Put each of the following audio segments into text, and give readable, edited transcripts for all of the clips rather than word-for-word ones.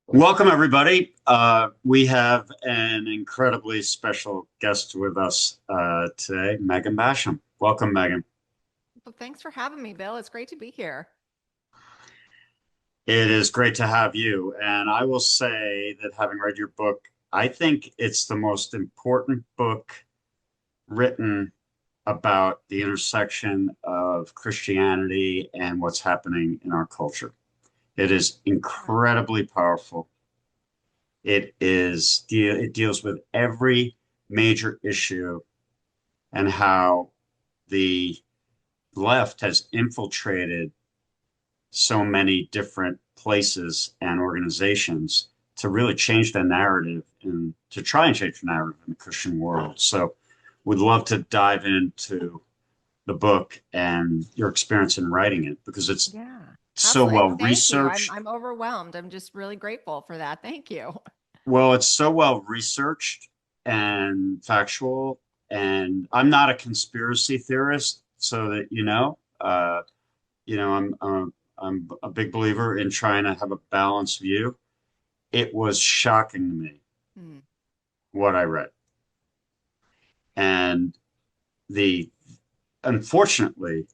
Welcome, everybody. We have an incredibly special guest with us today, Megan Basham. Welcome, Megan. Well, thanks for having me, Bill. It's great to be here. It is great to have you. And I will say that having read your book, I think it's the most important book written about the intersection of Christianity and what's happening in our culture. It is Yeah. incredibly powerful. It deals with every major issue and how the left has infiltrated so many different places and organizations to really change the narrative and to try and change the narrative in the Christian world. So would love to dive into the book and your experience in writing it because it's Yeah. so Absolutely. well And thank you. I'm researched. I'm overwhelmed. I'm just really grateful for that. Thank you. Well, it's so well researched and factual. And I'm not a conspiracy theorist, so that I'm a big believer in trying to have a balanced view. It was shocking to me Hmm. what I read. And the unfortunately,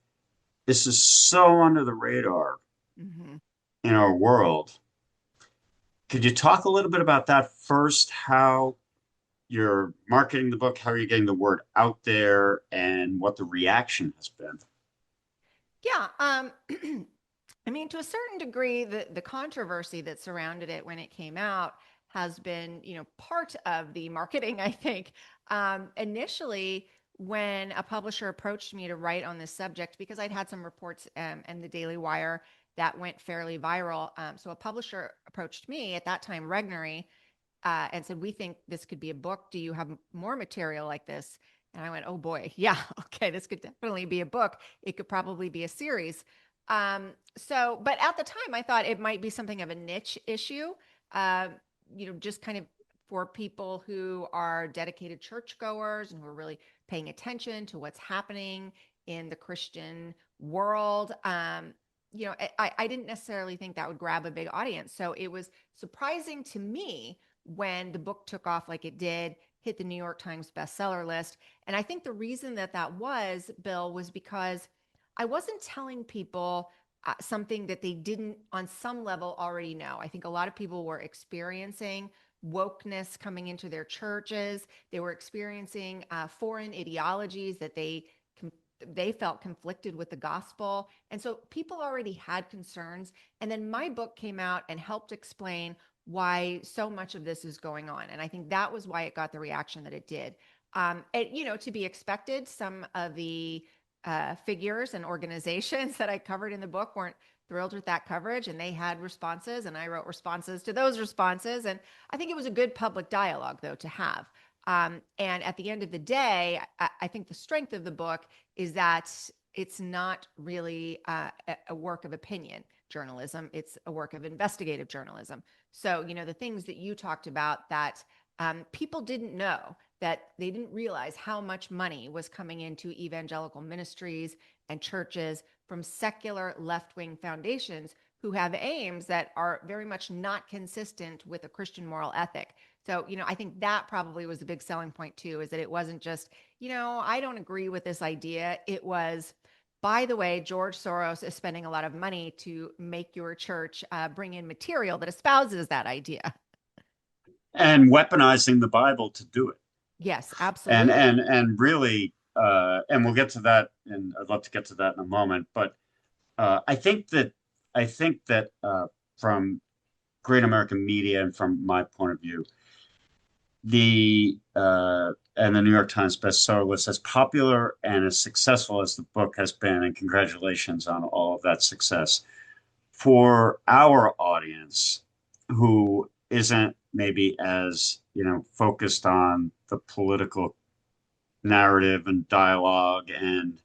this is so under the radar Hmm. in our world. Could you talk a little bit about that first? How you're marketing the book, how are you getting the word out there, and what the reaction has been? Yeah. I mean, to a certain degree, the controversy that surrounded it when it came out has been, part of the marketing, I think. Initially, when a publisher approached me to write on this subject, because I'd had some reports in the Daily Wire that went fairly viral. So a publisher approached me at that time, Regnery, and said, "We think this could be a book. Do you have more material like this?" And I went, "Oh boy, yeah, okay, this could definitely be a book. It could probably be a series." But at the time, I thought it might be something of a niche issue, uh, just kind of for people who are dedicated churchgoers and who are really paying attention to what's happening in the Christian world. I didn't necessarily think that would grab a big audience. So it was surprising to me when the book took off like it did, hit the New York Times bestseller list. And I think the reason that that was, Bill, was because I wasn't telling people something that they didn't, on some level, already know. I think a lot of people were experiencing wokeness coming into their churches. They were experiencing foreign ideologies that they felt conflicted with the gospel. And so people already had concerns. And then my book came out and helped explain why so much of this is going on. And I think that was why it got the reaction that it did. To be expected, some of the figures and organizations that I covered in the book weren't thrilled with that coverage, and they had responses, and I wrote responses to those responses. And I think it was a good public dialogue, though, to have. And at the end of the day, I think the strength of the book is that it's not really a work of opinion journalism. It's a work of investigative journalism. So, the things that you talked about that people didn't know, that they didn't realize how much money was coming into evangelical ministries and churches from secular left wing foundations who have aims that are very much not consistent with a Christian moral ethic. So, I think that probably was the big selling point too, is that it wasn't just, I don't agree with this idea. It was, by the way, George Soros is spending a lot of money to make your church bring in material that espouses that idea. And weaponizing the Bible to do it. Yes, and absolutely. and and really and we'll get to that, and I'd love to get to that in a moment, but I think that from great American media and from my point of view, the New York Times bestseller list, as popular and as successful as the book has been, and congratulations on all of that success, for our audience who isn't maybe as focused on the political narrative and dialogue, and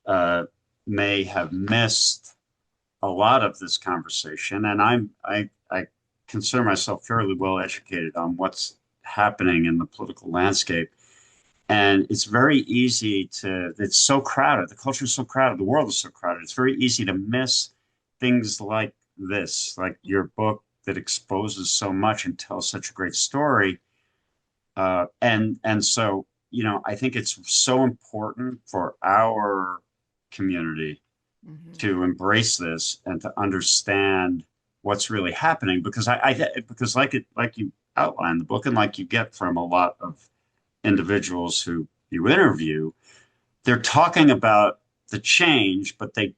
uh, may have missed a lot of this conversation. And I consider myself fairly well educated on what's happening in the political landscape. And it's very easy to, it's so crowded. The culture is so crowded. The world is so crowded. It's very easy to miss things like this, like your book. that exposes so much and tells such a great story. And so, I think it's so important for our community Hmm. to embrace this and to understand what's really happening because because like you outlined the book and like you get from a lot of individuals who you interview, they're talking about the change, but they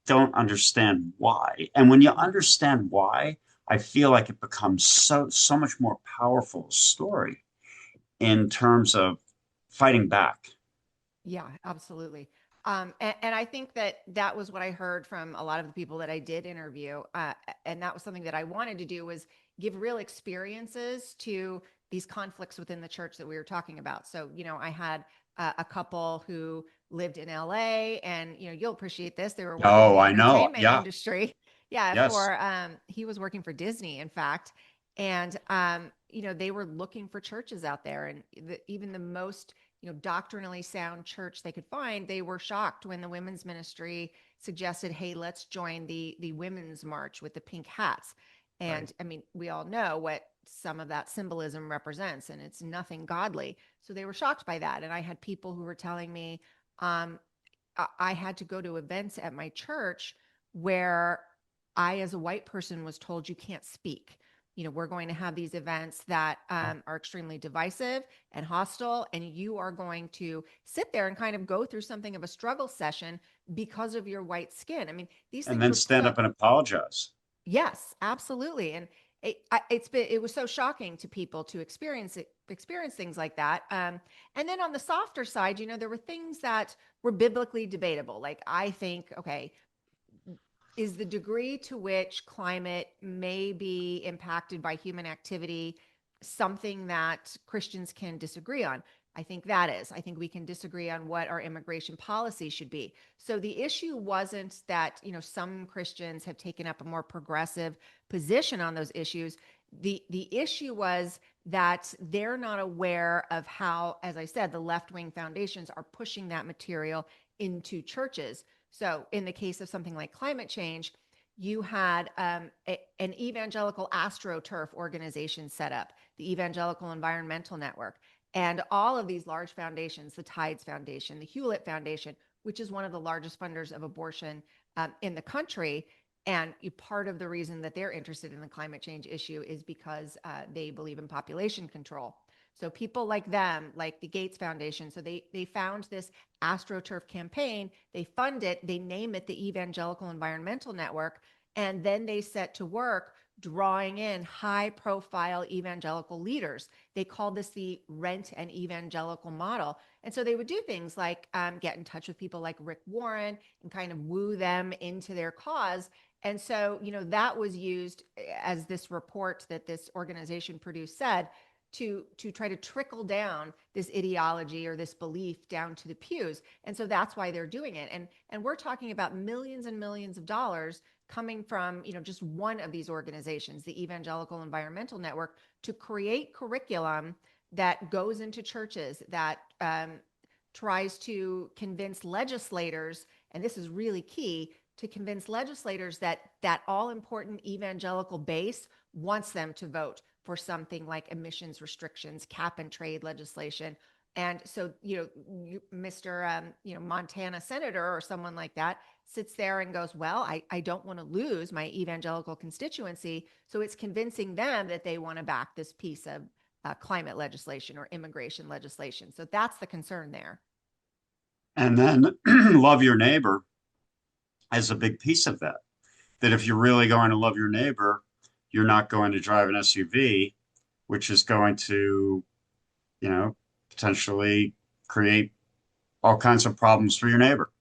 don't understand why. And when you understand why, I feel like it becomes so much more powerful story in terms of fighting back. Yeah, absolutely. And I think that that was what I heard from a lot of the people that I did interview, and that was something that I wanted to do was give real experiences to these conflicts within the church that we were talking about. So, I had a couple who lived in LA, and you'll appreciate this. They were working in Oh, the I know. entertainment Yeah. industry. Yeah, Yes. he was working for Disney, in fact, and they were looking for churches out there, and even the most doctrinally sound church they could find, they were shocked when the women's ministry suggested, "Hey, let's join the women's march with the pink hats." Right. And I mean, we all know what some of that symbolism represents, and it's nothing godly. So they were shocked by that. And I had people who were telling me, um, I had to go to events at my church where I, as a white person, was told you can't speak. We're going to have these events that are extremely divisive and hostile, and you are going to sit there and kind of go through something of a struggle session because of your white skin. I mean, these And things then were stand so, up and apologize. yes, absolutely. And it was so shocking to people to experience things like that. And then on the softer side, there were things that were biblically debatable. Like I think, okay, is the degree to which climate may be impacted by human activity something that Christians can disagree on? I think that is. I think we can disagree on what our immigration policy should be. So the issue wasn't that, some Christians have taken up a more progressive position on those issues. The issue was that they're not aware of how, as I said, the left-wing foundations are pushing that material into churches. So, in the case of something like climate change, you had an evangelical astroturf organization set up, the Evangelical Environmental Network, and all of these large foundations, the Tides Foundation, the Hewlett Foundation, which is one of the largest funders of abortion in the country. And part of the reason that they're interested in the climate change issue is because they believe in population control. So people like them, like the Gates Foundation, so they found this AstroTurf campaign, they fund it, they name it the Evangelical Environmental Network, and then they set to work drawing in high profile evangelical leaders. They called this the rent and evangelical model. And so they would do things like get in touch with people like Rick Warren and kind of woo them into their cause. And so, that was used as this report that this organization produced said to try to trickle down this ideology or this belief down to the pews. And so that's why they're doing it. And we're talking about millions and millions of dollars coming from, just one of these organizations, the Evangelical Environmental Network, to create curriculum that goes into churches that tries to convince legislators, and this is really key, to convince legislators that that all important evangelical base wants them to vote for something like emissions restrictions, cap and trade legislation. And so, Mr. Montana senator or someone like that sits there and goes, well, I don't want to lose my evangelical constituency. So it's convincing them that they want to back this piece of climate legislation or immigration legislation. So that's the concern there. And then love your neighbor is a big piece of that. That if you're really going to love your neighbor, you're not going to drive an SUV, which is going to, potentially create all kinds of problems for your neighbor.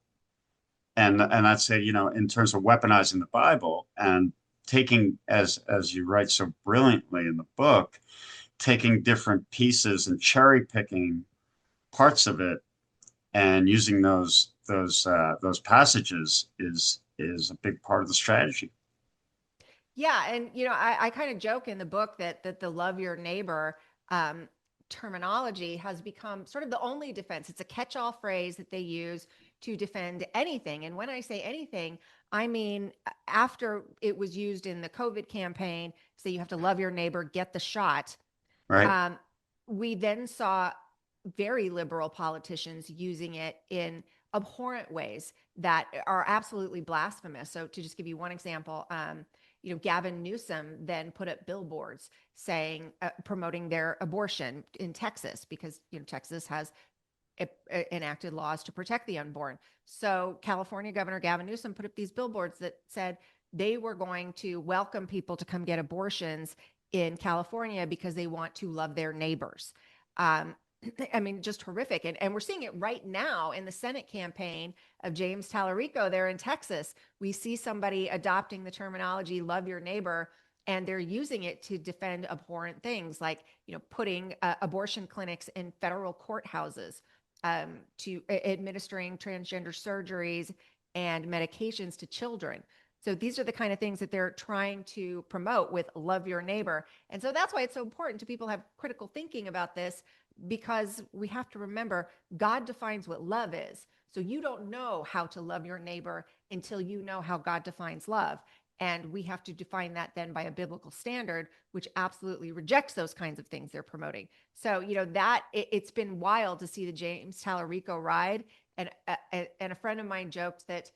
And I'd say, in terms of weaponizing the Bible and taking, as you write so brilliantly in the book, taking different pieces and cherry picking parts of it and using those passages is a big part of the strategy. Yeah, and I kind of joke in the book that the love your neighbor um, terminology has become sort of the only defense. It's a catch-all phrase that they use to defend anything. And when I say anything, I mean, after it was used in the COVID campaign, say you have to love your neighbor, get the shot. Right. Um, we then saw very liberal politicians using it in abhorrent ways that are absolutely blasphemous. So, to just give you one example, Gavin Newsom then put up billboards saying, promoting their abortion in Texas, because Texas has enacted laws to protect the unborn. So California Governor Gavin Newsom put up these billboards that said they were going to welcome people to come get abortions in California because they want to love their neighbors. Um, I mean, just horrific. And we're seeing it right now in the Senate campaign of James Tallarico there in Texas. We see somebody adopting the terminology love your neighbor, and they're using it to defend abhorrent things like, putting abortion clinics in federal courthouses, to administering transgender surgeries and medications to children. So these are the kind of things that they're trying to promote with love your neighbor. And so that's why it's so important to people have critical thinking about this, because we have to remember God defines what love is. So you don't know how to love your neighbor until you know how God defines love. And we have to define that then by a biblical standard, which absolutely rejects those kinds of things they're promoting. So, that it's been wild to see the James Tallarico ride. And a friend of mine joked that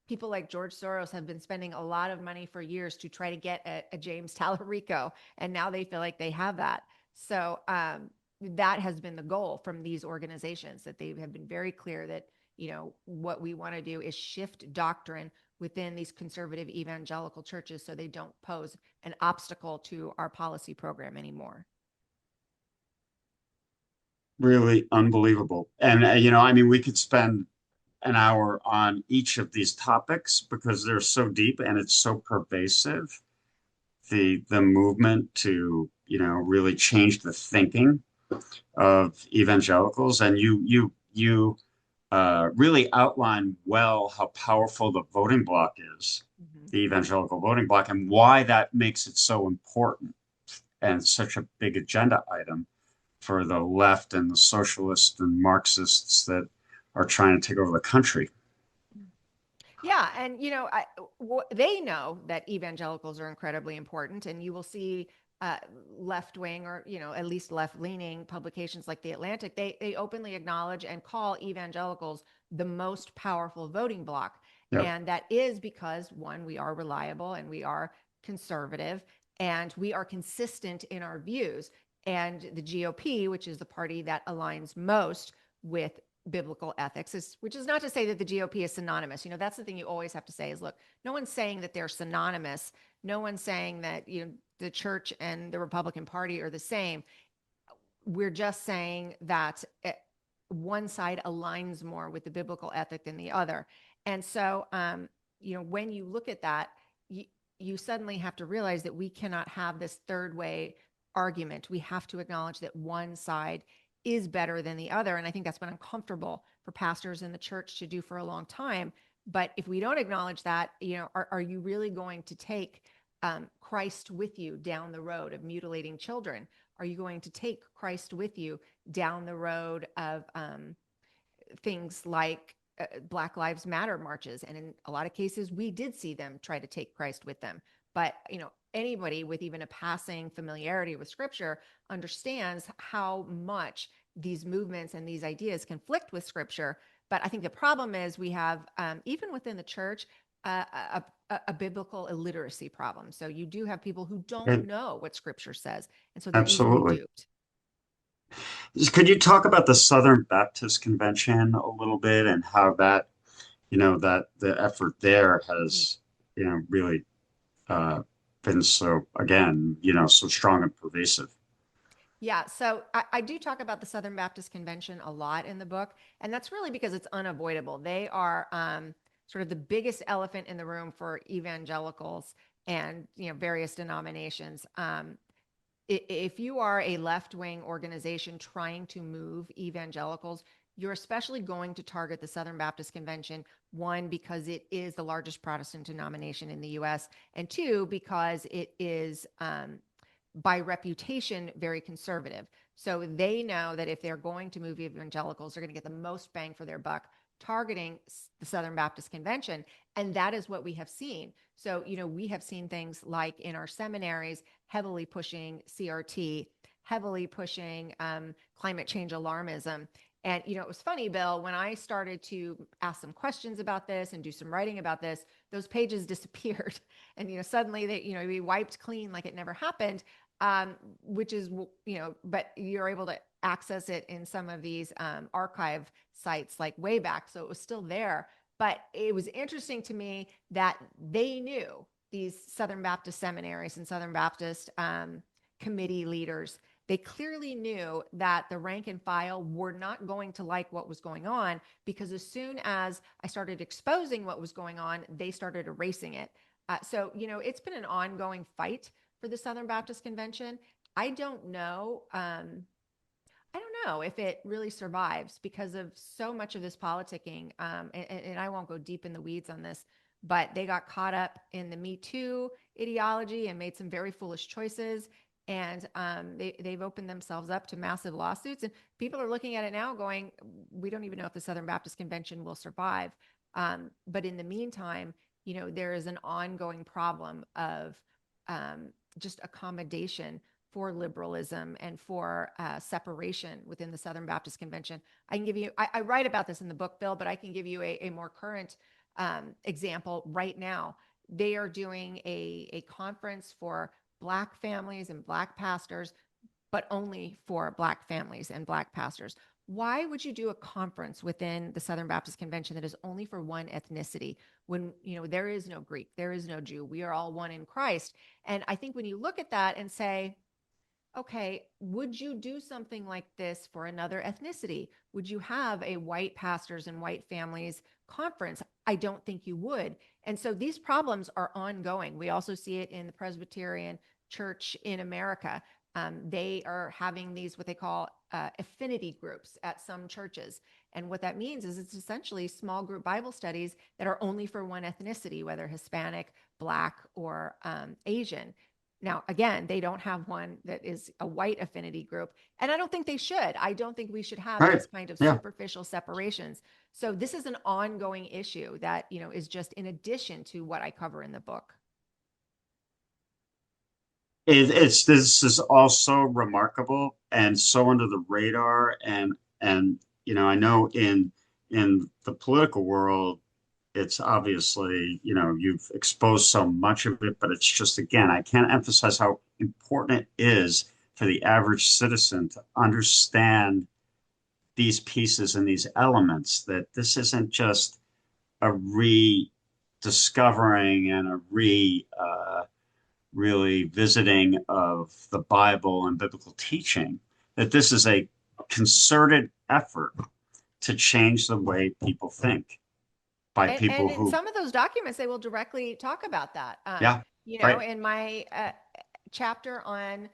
people like George Soros have been spending a lot of money for years to try to get a James Tallarico. And now they feel like they have that. So, that has been the goal from these organizations, that they have been very clear that, what we want to do is shift doctrine within these conservative evangelical churches so they don't pose an obstacle to our policy program anymore. Really unbelievable. And, I mean, we could spend an hour on each of these topics because they're so deep and it's so pervasive. The movement to, really change the thinking of evangelicals. And you really outline well how powerful the voting bloc is, Mm-hmm. the evangelical voting bloc, and why that makes it so important and such a big agenda item for the left and the socialists and Marxists that are trying to take over the country. Yeah, and they know that evangelicals are incredibly important, and you will see left wing, or at least left leaning publications like the Atlantic. They openly acknowledge and call evangelicals the most powerful voting bloc, Yep. and that is because, one, we are reliable and we are conservative and we are consistent in our views. And the GOP, which is the party that aligns most with biblical ethics, which is not to say that the GOP is synonymous. That's the thing you always have to say is, look, no one's saying that they're synonymous. No one's saying that, the church and the Republican Party are the same. We're just saying that one side aligns more with the biblical ethic than the other. And so, when you look at that, you suddenly have to realize that we cannot have this third way argument. We have to acknowledge that one side is better than the other. And I think that's been uncomfortable for pastors in the church to do for a long time. But if we don't acknowledge that, are you really going to take Christ with you down the road of mutilating children? Are you going to take Christ with you down the road of things like Black Lives Matter marches? And in a lot of cases, we did see them try to take Christ with them. But, anybody with even a passing familiarity with scripture understands how much these movements and these ideas conflict with scripture. But I think the problem is we have, even within the church, a biblical illiteracy problem. So you do have people who don't It- know what scripture says. And so they're easily absolutely. duped. Could you talk about the Southern Baptist Convention a little bit and how that, that the effort there has, really uh, been so, again, so strong and pervasive? Yeah, so I do talk about the Southern Baptist Convention a lot in the book, and that's really because it's unavoidable. They are sort of the biggest elephant in the room for evangelicals and various denominations. If you are a left-wing organization trying to move evangelicals, you're especially going to target the Southern Baptist Convention, one, because it is the largest Protestant denomination in the US, and two, because it is by reputation very conservative. So they know that if they're going to move evangelicals, they're going to get the most bang for their buck targeting the Southern Baptist Convention. And that is what we have seen. So, we have seen things like in our seminaries, heavily pushing CRT, heavily pushing climate change alarmism. And, it was funny, Bill, when I started to ask some questions about this and do some writing about this, those pages disappeared. And, suddenly they, we wiped clean like it never happened, which is, but you're able to access it in some of these archive sites like Wayback. So it was still there. But it was interesting to me that they knew, these Southern Baptist seminaries and Southern Baptist committee leaders, they clearly knew that the rank and file were not going to like what was going on, because as soon as I started exposing what was going on, they started erasing it. So, it's been an ongoing fight for the Southern Baptist Convention. I don't know. I don't know if it really survives because of so much of this politicking. And I won't go deep in the weeds on this, but they got caught up in the Me Too ideology and made some very foolish choices. And they've opened themselves up to massive lawsuits. And people are looking at it now going, we don't even know if the Southern Baptist Convention will survive. But in the meantime, there is an ongoing problem of just accommodation for liberalism and for separation within the Southern Baptist Convention. I can give you, I write about this in the book, Bill, but I can give you a more current example right now. They are doing a conference for Black families and Black pastors, but only for Black families and Black pastors. Why would you do a conference within the Southern Baptist Convention that is only for one ethnicity when, there is no Greek, there is no Jew, we are all one in Christ? And I think when you look at that and say, okay, would you do something like this for another ethnicity? Would you have a white pastors and white families conference? I don't think you would. And so these problems are ongoing. We also see it in the Presbyterian Church in America. They are having these, what they call affinity groups at some churches. And what that means is it's essentially small group Bible studies that are only for one ethnicity, whether Hispanic, Black, or Asian. Now, again, they don't have one that is a white affinity group. And I don't think they should. I don't think we should have Right. these kind of Yeah. superficial separations. So this is an ongoing issue that, is just in addition to what I cover in the book. It's this is also remarkable and so under the radar, and I know in the political world it's obviously, you've exposed so much of it, but it's just, again, I can't emphasize how important it is for the average citizen to understand these pieces and these elements, that this isn't just a rediscovering and a really visiting of the Bible and biblical teaching, that this is a concerted effort to change the way people think by And people in who, some of those documents, they will directly talk about that. yeah, right. In my chapter on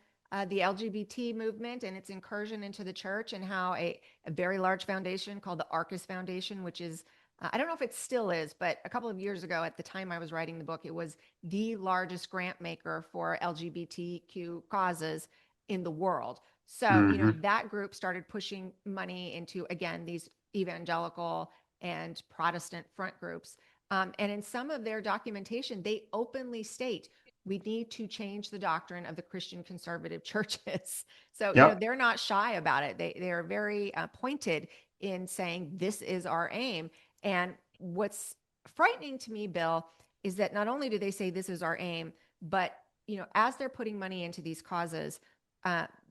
the LGBT movement and its incursion into the church, and how a very large foundation called the Arcus Foundation, which is, I don't know if it still is, but a couple of years ago, at the time I was writing the book, it was the largest grant maker for LGBTQ causes in the world. So, Hmm. that group started pushing money into, again, these evangelical and Protestant front groups. And in some of their documentation, they openly state we need to change the doctrine of the Christian conservative churches. So, Yep. they're not shy about it. They are very pointed in saying this is our aim. And what's frightening to me, Bill, is that not only do they say this is our aim, but as they're putting money into these causes,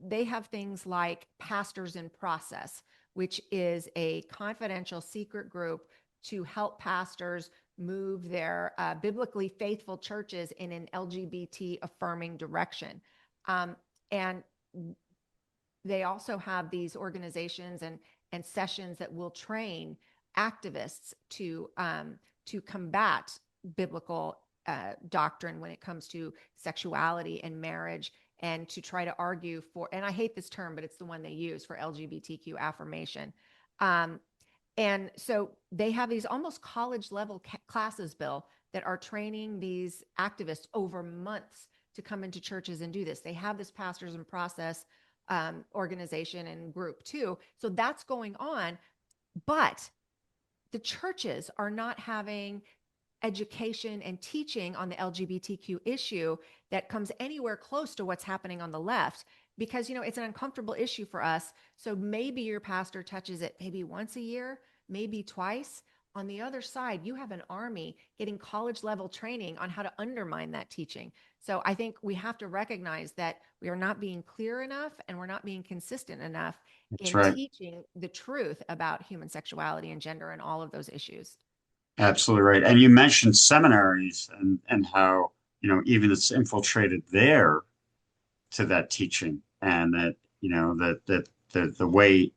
they have things like Pastors in Process, which is a confidential secret group to help pastors move their biblically faithful churches in an LGBT affirming direction. And they also have these organizations and sessions that will train activists to combat biblical doctrine when it comes to sexuality and marriage, and to try to argue for, and I hate this term, but it's the one they use, for LGBTQ affirmation. And so they have these almost college level classes, Bill, that are training these activists over months to come into churches and do this. They have this Pastors in Process organization and group too. So that's going on. But the churches are not having education and teaching on the LGBTQ issue that comes anywhere close to what's happening on the left, because it's an uncomfortable issue for us. So maybe your pastor touches it maybe once a year, maybe twice. On the other side, you have an army getting college level training on how to undermine that teaching. So I think we have to recognize that we are not being clear enough and we're not being consistent enough That's in right. teaching the truth about human sexuality and gender and all of those issues. Absolutely right. And you mentioned seminaries and how, even it's infiltrated there to that teaching and that, the way,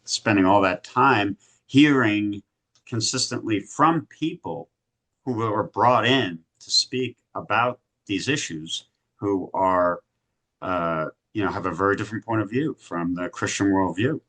spending all that time hearing consistently from people who were brought in to speak about these issues who are, have a very different point of view from the Christian worldview.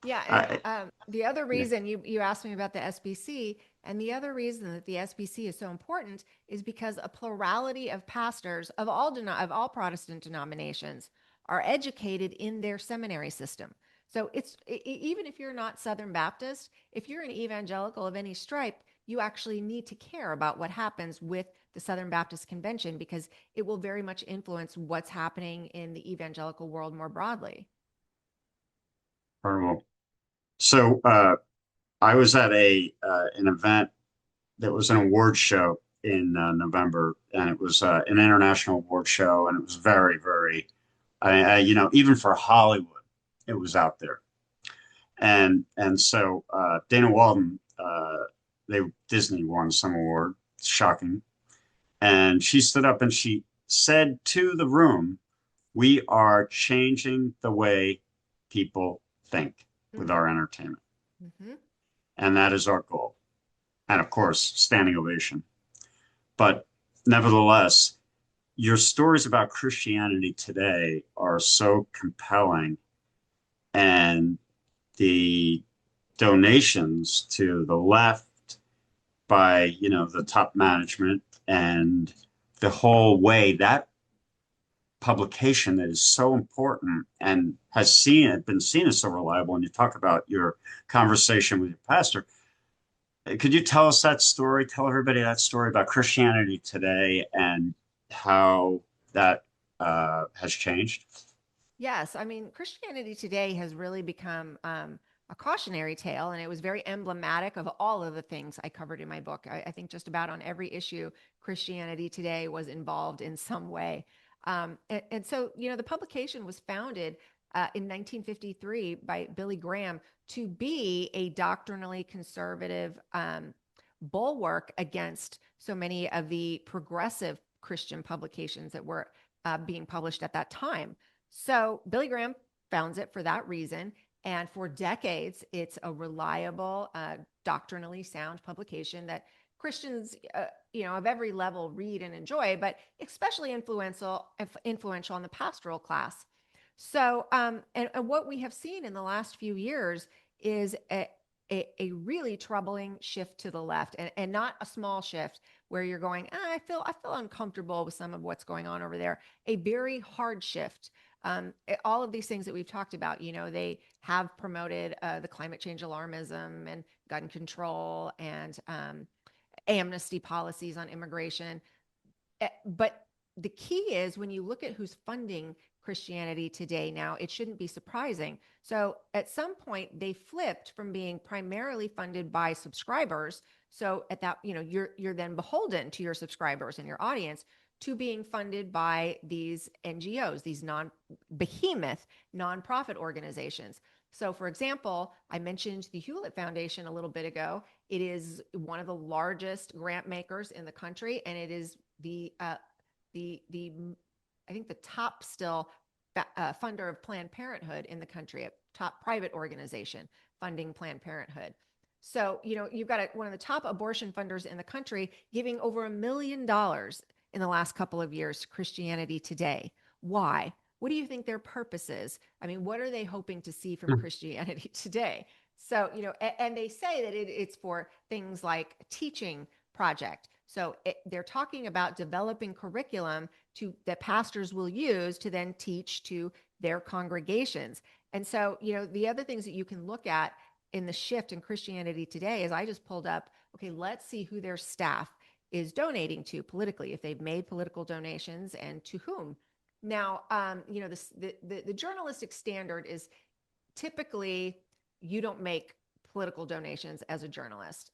Yeah, and I, the other yeah, reason you asked me about the SBC, and the other reason that the SBC is so important is because a plurality of pastors of all Protestant denominations are educated in their seminary system. So even if you're not Southern Baptist, if you're an evangelical of any stripe, you actually need to care about what happens with the Southern Baptist Convention, because it will very much influence what's happening in the evangelical world more broadly. horrible. So I was at a an event that was an award show in November, and it was an international award show, and it was very, very, even for Hollywood, it was out there. And so Dana Walden, they Disney won some award, shocking, and she stood up and she said to the room, "We are changing the way people think with Mm-hmm. our entertainment, Mm-hmm. and that is our goal." And of course, standing ovation. But nevertheless, your stories about Christianity today are so compelling, and the donations to the left by, the top management and the whole way that publication that is so important and been seen as so reliable. And you talk about your conversation with your pastor. Could you tell us that story? Tell everybody that story about Christianity today and how that has changed. Yes, I mean, Christianity Today has really become a cautionary tale, and it was very emblematic of all of the things I covered in my book. I think just about on every issue, Christianity Today was involved in some way. And so, the publication was founded in 1953 by Billy Graham to be a doctrinally conservative bulwark against so many of the progressive Christian publications that were being published at that time. So Billy Graham founds it for that reason. And for decades, it's a reliable, doctrinally sound publication that Christians, of every level read and enjoy, but especially influential on the pastoral class. So, and what we have seen in the last few years is a really troubling shift to the left, and not a small shift where you're going, I feel uncomfortable with some of what's going on over there. A very hard shift. All of these things that we've talked about, they have promoted the climate change alarmism and gun control and amnesty policies on immigration. But the key is when you look at who's funding Christianity Today now, it shouldn't be surprising. So at some point, they flipped from being primarily funded by subscribers. So at that, you're then beholden to your subscribers and your audience, to being funded by these NGOs, these behemoth nonprofit organizations. So, for example, I mentioned the Hewlett Foundation a little bit ago. It is one of the largest grant makers in the country, and it is the I think the top still funder of Planned Parenthood in the country, a top private organization funding Planned Parenthood. So, you've got one of the top abortion funders in the country giving over $1 million in the last couple of years to Christianity Today. Why? What do you think their purpose is? I mean, what are they hoping to see from Christianity Today? So, and they say that it's for things like teaching project. So they're talking about developing curriculum that pastors will use to then teach to their congregations. And so, the other things that you can look at in the shift in Christianity Today is I just pulled up, okay, let's see who their staff is donating to politically, if they've made political donations and to whom. Now, the journalistic standard is typically you don't make political donations as a journalist.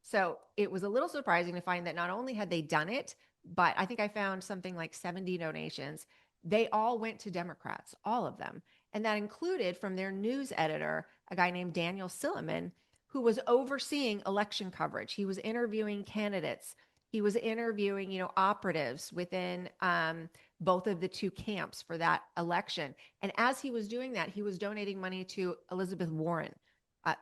So it was a little surprising to find that not only had they done it, but I think I found something like 70 donations. They all went to Democrats, all of them. And that included from their news editor, a guy named Daniel Silliman, who was overseeing election coverage. He was interviewing candidates. He was interviewing, operatives within both of the two camps for that election. And as he was doing that, he was donating money to Elizabeth Warren,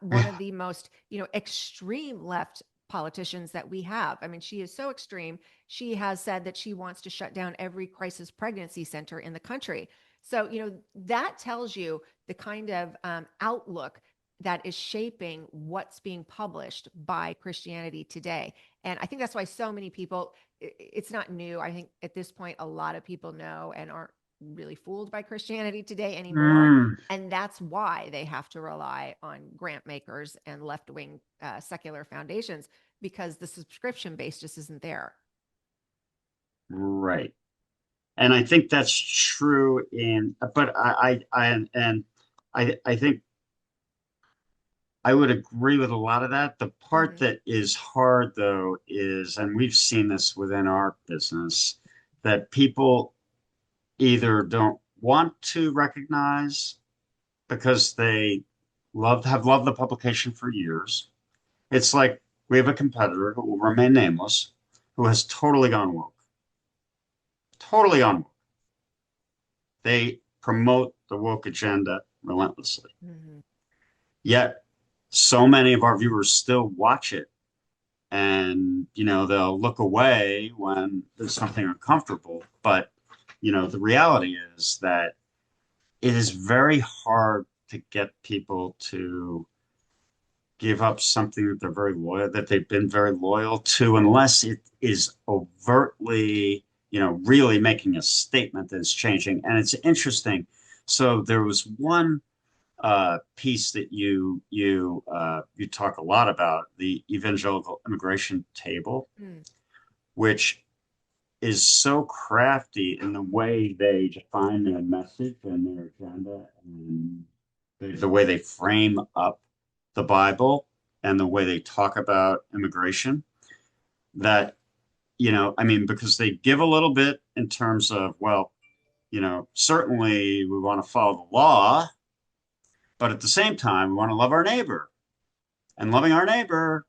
one of the most, extreme left politicians that we have. I mean, she is so extreme. She has said that she wants to shut down every crisis pregnancy center in the country. So, that tells you the kind of outlook that is shaping what's being published by Christianity Today. And I think that's why so many people, it's not new. I think at this point, a lot of people know and aren't really fooled by Christianity Today anymore. Mm, And that's why they have to rely on grant makers and left wing secular foundations, because the subscription base just isn't there. right. And I think that's true but I think I would agree with a lot of that. The part Mm-hmm. that is hard, though, is, and we've seen this within our business, that people either don't want to recognize because they have loved the publication for years. It's like we have a competitor who will remain nameless, who has totally gone woke, totally gone woke. They promote the woke agenda relentlessly. Mm-hmm. Yet, so many of our viewers still watch it, and they'll look away when there's something uncomfortable. But the reality is that it is very hard to get people to give up something that they've been very loyal to, unless it is overtly, really making a statement that is changing. And it's interesting. So there was one piece that you talk a lot about, the evangelical immigration table, Mm-hmm. which is so crafty in the way they define their message and their agenda, and the way they frame up the Bible and the way they talk about immigration, that, I mean, because they give a little bit in terms of, well, certainly we want to follow the law, but at the same time, we want to love our neighbor. And loving our neighbor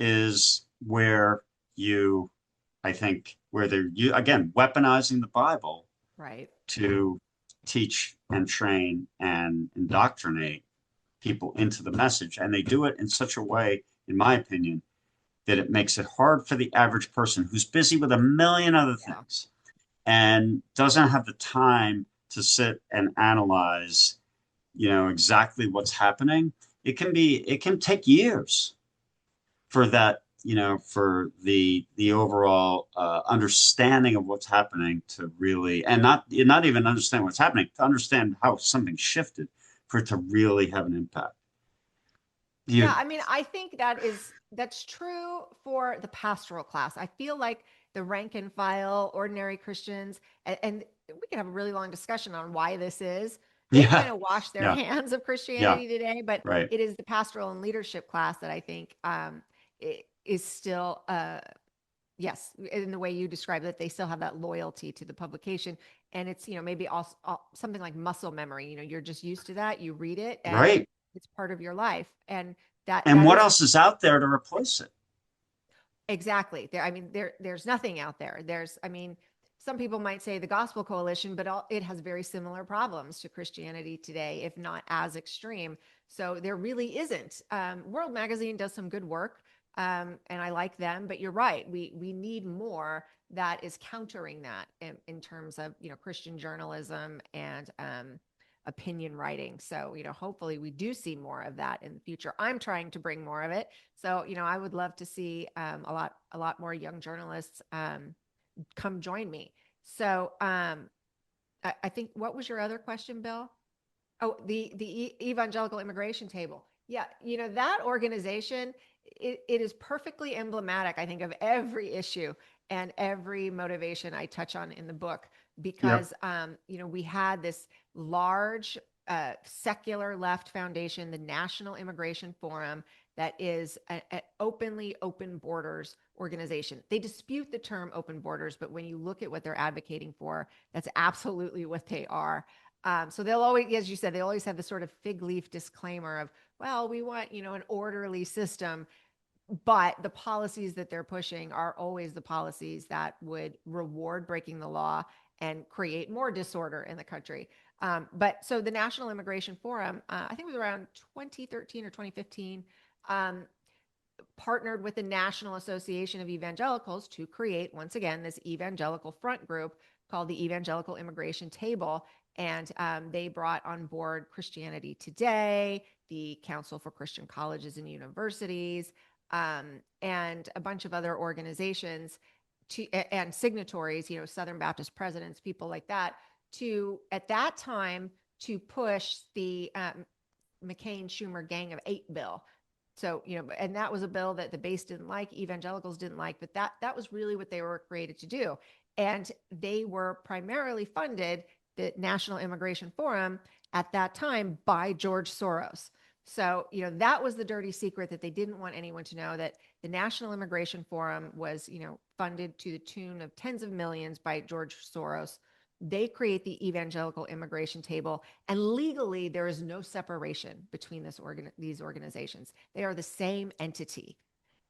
is where you, I think, where again, weaponizing the Bible Right. to teach and train and indoctrinate people into the message. And they do it in such a way, in my opinion, that it makes it hard for the average person who's busy with a million other Yeah. things and doesn't have the time to sit and analyze, exactly what's happening. It can take years for that, for the overall understanding of what's happening to really, and not even understand what's happening, to understand how something shifted, for it to really have an impact. Yeah, You, I mean, I think that's true for the pastoral class. I feel like the rank and file, ordinary Christians, and we can have a really long discussion on why this is. They've yeah, kind of washed their yeah, hands of yeah, Christianity today, but right, it is the pastoral and leadership class that I think is still, yes, in the way you describe that, they still have that loyalty to the publication, and it's maybe also something like muscle memory. You're just used to that. You read it, and right. it's part of your life, and that And that what is else is out there to replace it? exactly there. I mean, there's nothing out there. I mean, some people might say the Gospel Coalition, but it has very similar problems to Christianity Today, if not as extreme. So there really isn't. World Magazine does some good work, and I like them. But you're right. We need more that is countering that in terms of Christian journalism and opinion writing. So hopefully we do see more of that in the future. I'm trying to bring more of it. So I would love to see a lot more young journalists come join me. So I think, what was your other question, Bill? Oh, the Evangelical Immigration Table. Yeah, that organization, it is perfectly emblematic, I think, of every issue and every motivation I touch on in the book, Yep. because we had this large secular left foundation, the National Immigration Forum, that is an openly open borders organization. They dispute the term open borders, but when you look at what they're advocating for, that's absolutely what they are. So they'll always, as you said, they always have this sort of fig leaf disclaimer of, well, we want, an orderly system, but the policies that they're pushing are always the policies that would reward breaking the law and create more disorder in the country. But so the National Immigration Forum, I think it was around 2013 or 2015, um, partnered with the National Association of Evangelicals to create, once again, this evangelical front group called the Evangelical Immigration Table. And they brought on board Christianity Today, the Council for Christian Colleges and Universities, and a bunch of other organizations and signatories, Southern Baptist presidents, people like that, to, at that time, to push the McCain-Schumer Gang of Eight bill. So, and that was a bill that the base didn't like, evangelicals didn't like, but that was really what they were created to do. And they were primarily funded, the National Immigration Forum, at that time by George Soros. So, that was the dirty secret that they didn't want anyone to know, that the National Immigration Forum was, funded to the tune of tens of millions by George Soros. They create the Evangelical Immigration Table, and legally there is no separation between these organizations. They are the same entity.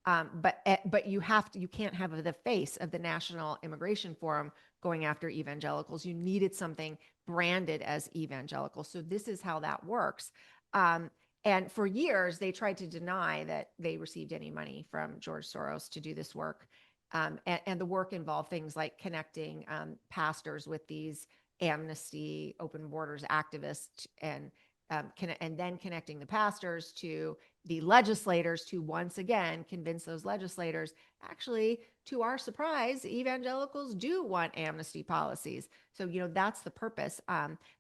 But you can't have the face of the National Immigration Forum going after evangelicals. You needed something branded as evangelical. So this is how that works. And for years, they tried to deny that they received any money from George Soros to do this work. And the work involved things like connecting pastors with these amnesty, open borders activists, and then connecting the pastors to the legislators to once again convince those legislators, actually, to our surprise, evangelicals do want amnesty policies. So, that's the purpose.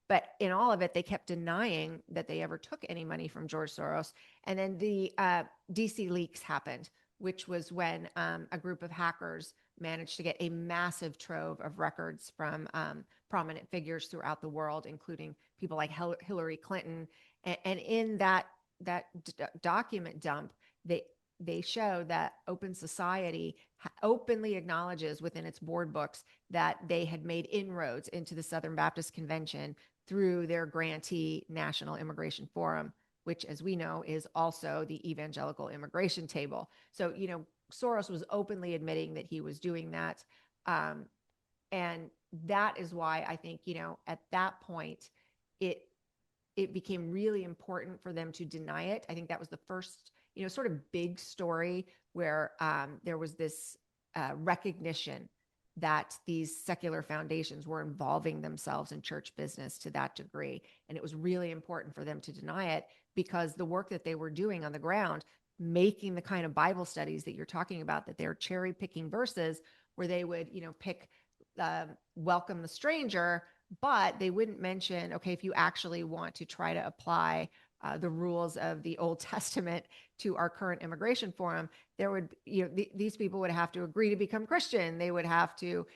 But in all of it, they kept denying that they ever took any money from George Soros. And then the DC leaks happened, which was when a group of hackers managed to get a massive trove of records from prominent figures throughout the world, including people like Hillary Clinton. And in that document dump, they show that Open Society openly acknowledges within its board books that they had made inroads into the Southern Baptist Convention through their grantee National Immigration Forum, which, as we know, is also the Evangelical Immigration Table. So, Soros was openly admitting that he was doing that. And that is why I think, at that point, it became really important for them to deny it. I think that was the first, sort of big story where there was this recognition that these secular foundations were involving themselves in church business to that degree. And it was really important for them to deny it, because the work that they were doing on the ground, making the kind of Bible studies that you're talking about, that they're cherry picking verses where they would, pick welcome the stranger, but they wouldn't mention, okay, if you actually want to try to apply the rules of the Old Testament to our current immigration forum, there would, these people would have to agree to become Christian. They would have to,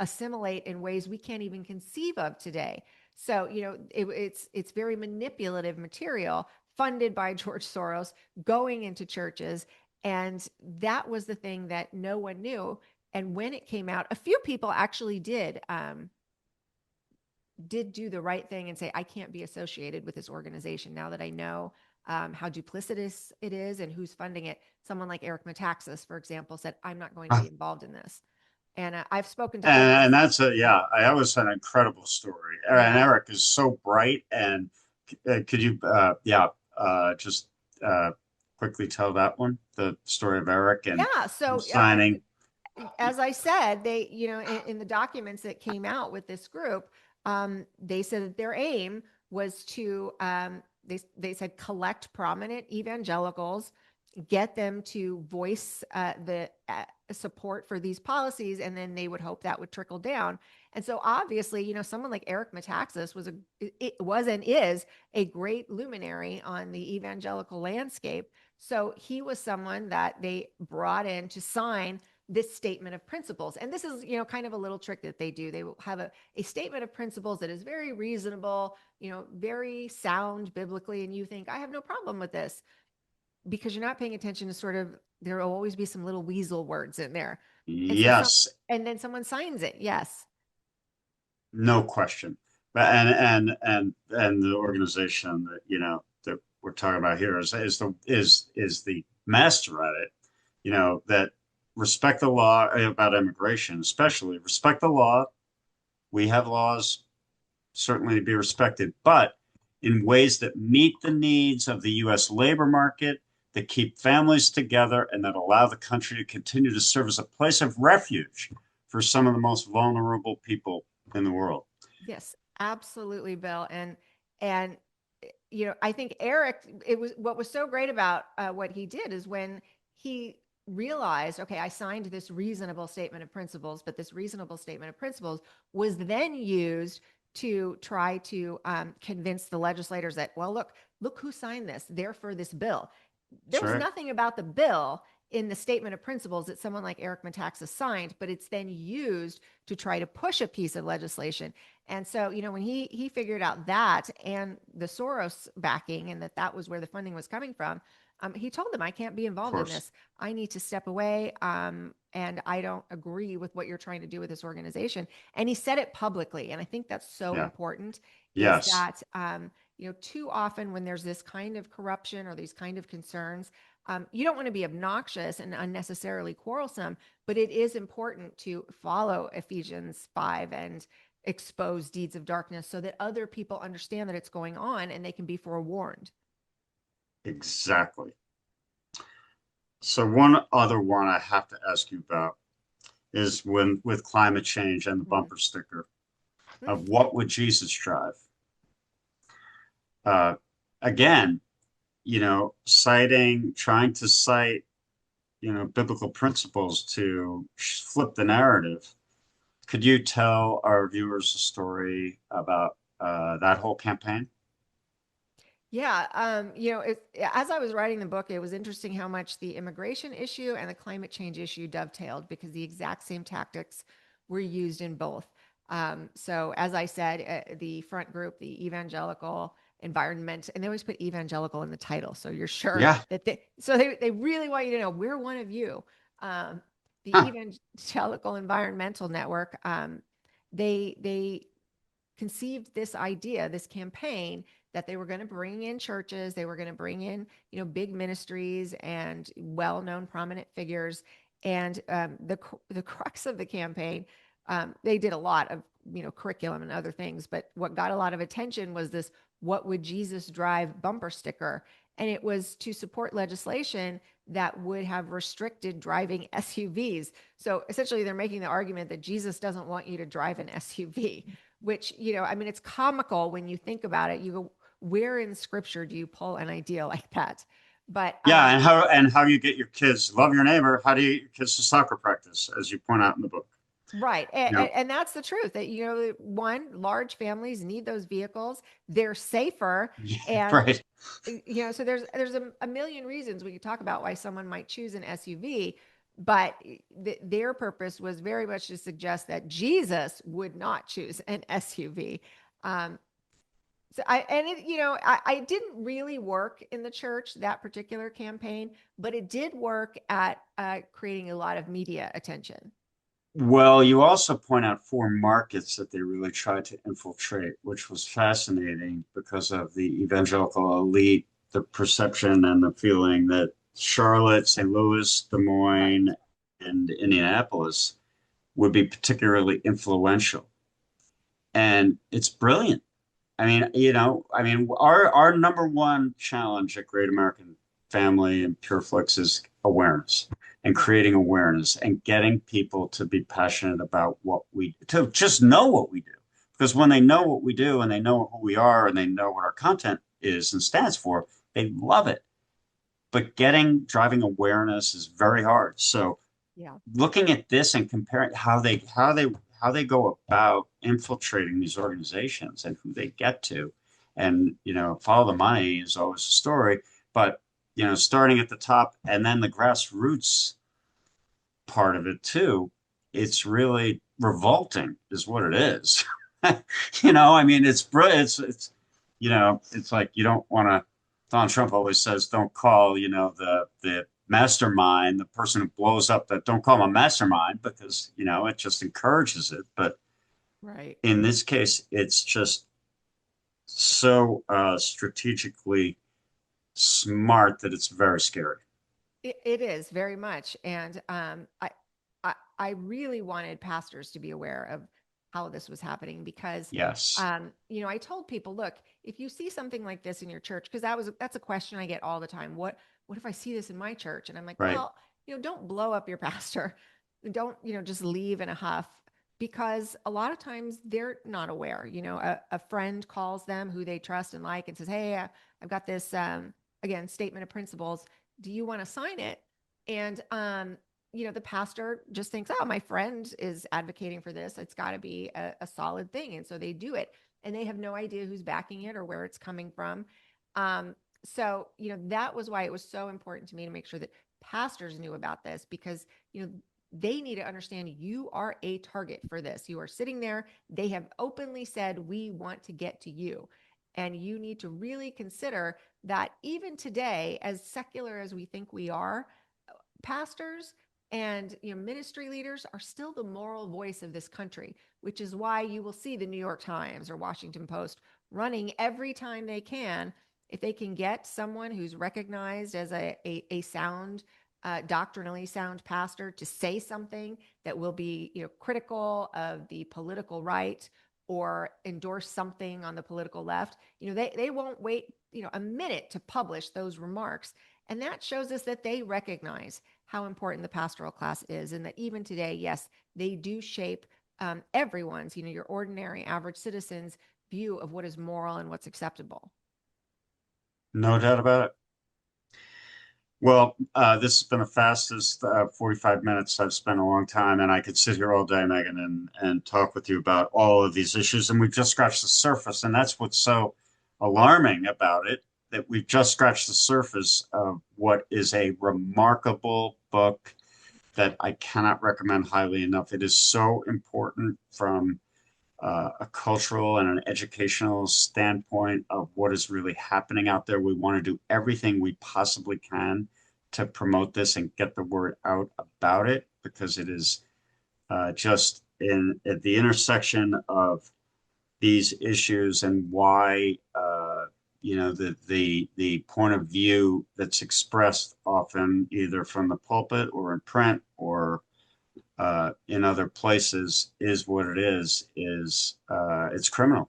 assimilate in ways we can't even conceive of today. So, it's very manipulative material funded by George Soros going into churches. And that was the thing that no one knew. And when it came out, a few people actually did do the right thing and say, I can't be associated with this organization now that I know how duplicitous it is and who's funding it. Someone like Eric Metaxas, for example, said, I'm not going to be involved in this. And I've spoken to others. And that's that was an incredible story. And Yeah. Eric is so bright. And could you, just quickly tell that one, the story of Eric and Yeah. So signing? as I said, they, in the documents that came out with this group, they said that their aim was to, they said, collect prominent evangelicals, get them to voice the support for these policies, and then they would hope that would trickle down. And so obviously, someone like Eric Metaxas was and is a great luminary on the evangelical landscape. So he was someone that they brought in to sign this statement of principles. And this is, kind of a little trick that they do. They will have a statement of principles that is very reasonable, very sound biblically. And you think, I have no problem with this, because you're not paying attention to sort of, there will always be some little weasel words in there. And so Yes, and then someone signs it. Yes. no question. And the organization that that we're talking about here is the master at it. That respect the law about immigration, especially respect the law. We have laws certainly to be respected, but in ways that meet the needs of the U.S. labor market, that keep families together, and that allow the country to continue to serve as a place of refuge for some of the most vulnerable people in the world. Yes, absolutely, Bill. And I think Eric, it was what was so great about what he did is when he realized, okay, I signed this reasonable statement of principles, but this reasonable statement of principles was then used to try to convince the legislators that, well, look who signed this, therefore this bill. There was Sure. nothing about the bill in the statement of principles that someone like Eric Metaxas signed, but it's then used to try to push a piece of legislation. And so, when he figured out that, and the Soros backing, and that was where the funding was coming from, he told them, I can't be Of involved in course. this. I need to step away. And I don't agree with what you're trying to do with this organization. And he said it publicly. And I think that's so Yeah. important, is Yes. that, too often when there's this kind of corruption or these kind of concerns, you don't want to be obnoxious and unnecessarily quarrelsome, but it is important to follow Ephesians 5 and expose deeds of darkness so that other people understand that it's going on and they can be forewarned. Exactly. So one other one I have to ask you about is when with climate change and the Mm-hmm. bumper sticker of what would Jesus drive? Uh, Again, trying to cite, biblical principles to flip the narrative. Could you tell our viewers a story about that whole campaign? Yeah, as I was writing the book, it was interesting how much the immigration issue and the climate change issue dovetailed, because the exact same tactics were used in both. So, as I said, the front group, the evangelical environment, and they always put evangelical in the title, so you're sure Yeah. that they really want you to know we're one of you. Um, the Huh. Evangelical Environmental Network, they conceived this idea, this campaign, that they were going to bring in churches, they were going to bring in, big ministries and well-known prominent figures. And the crux of the campaign, they did a lot of curriculum and other things, but what got a lot of attention was this "What would Jesus drive?" bumper sticker, and it was to support legislation that would have restricted driving SUVs. So essentially, they're making the argument that Jesus doesn't want you to drive an SUV, which, I mean, it's comical when you think about it. You go, where in scripture do you pull an idea like that? But Yeah, and how do you get your kids love your neighbor? How do you get your kids to soccer practice, as you point out in the book? right. You know, And that's the truth, that, one, large families need those vehicles. They're safer. yeah, And, right. so there's a million reasons we could talk about why someone might choose an SUV, but their purpose was very much to suggest that Jesus would not choose an SUV. Um, So I didn't really work in the church, that particular campaign, but it did work at creating a lot of media attention. Well, you also point out four markets that they really tried to infiltrate, which was fascinating because of the evangelical elite, the perception and the feeling that Charlotte, St. Louis, Des Right. Moines, and Indianapolis would be particularly influential. And it's brilliant. Our number one challenge at Great American Family and Pure Flix is awareness and Yeah. creating awareness and getting people to be passionate about to just know what we do. Because when they know what we do and they know who we are and they know what our content is and stands for, they love it. But driving awareness is very hard. So Yeah. looking at this and comparing how they go about infiltrating these organizations and who they get to, and follow the money is always a story, but starting at the top and then the grassroots part of it too, it's really revolting, is what it is. I mean, it's brilliant. It's like you don't want to. Donald Trump always says, "Don't call, the mastermind, the person who blows up that. Don't call him a mastermind because it just encourages it." But Right. in this case, it's just so strategically smart that it's very scary. It is very much. And I really wanted pastors to be aware of how this was happening because, Yes, I told people, look, if you see something like this in your church, because that's a question I get all the time. What if I see this in my church? And I'm like, right. well, don't blow up your pastor. Don't, just leave in a huff because a lot of times they're not aware. A friend calls them who they trust and like and says, hey, I've got this, again, statement of principles. Do you want to sign it? And the pastor just thinks, oh, my friend is advocating for this. It's got to be a solid thing. And so they do it. And they have no idea who's backing it or where it's coming from. So, that was why it was so important to me to make sure that pastors knew about this because, they need to understand you are a target for this. You are sitting there. They have openly said, we want to get to you. And you need to really consider that even today, as secular as we think we are, pastors and ministry leaders are still the moral voice of this country, which is why you will see the New York Times or Washington Post running every time they can. If they can get someone who's recognized as a sound, doctrinally sound pastor to say something that will be critical of the political right or endorse something on the political left, they won't wait a minute to publish those remarks. And that shows us that they recognize how important the pastoral class is, and that even today, yes, they do shape everyone's, your ordinary average citizen's view of what is moral and what's acceptable. No doubt about it. Well, this has been the fastest 45 minutes I've spent in a long time, and I could sit here all day, Megan, and talk with you about all of these issues. And we've just scratched the surface, and that's what's so alarming about it, that we've just scratched the surface of what is a remarkable book that I cannot recommend highly enough. It is so important from a cultural and an educational standpoint of what is really happening out there. We want to do everything we possibly can to promote this and get the word out about it because it is just in at the intersection of these issues and why the point of view that's expressed often either from the pulpit or in print or in other places is what it is it's criminal.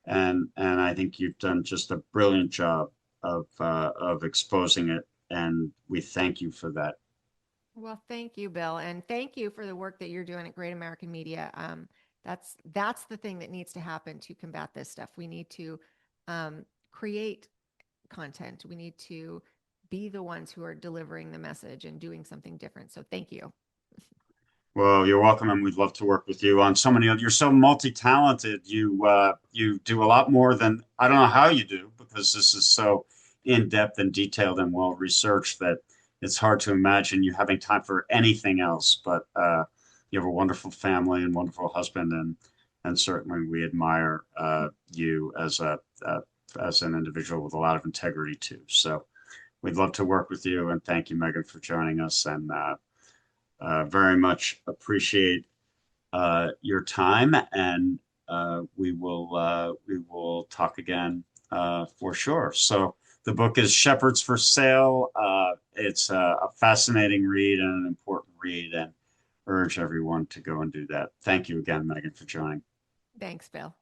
And I think you've done just a brilliant job of exposing it, and we thank you for that. Well, thank you, Bill, and thank you for the work that you're doing at Great American Media. That's the thing that needs to happen to combat this stuff. We need to create content. We need to be the ones who are delivering the message and doing something different. So, thank you. Well, you're welcome, and we'd love to work with you on so many other. You're so multi-talented. You do a lot more than I don't know how you do because this is so in-depth and detailed and well researched that it's hard to imagine you having time for anything else. But you have a wonderful family and wonderful husband, and certainly we admire you as an individual with a lot of integrity too. So we'd love to work with you, and thank you, Megan, for joining us, and very much appreciate your time, and we will talk again for sure. So the book is Shepherds for Sale. It's a fascinating read and an important read, and urge everyone to go and do that. Thank you again, Megan, for joining. Thanks, Bill.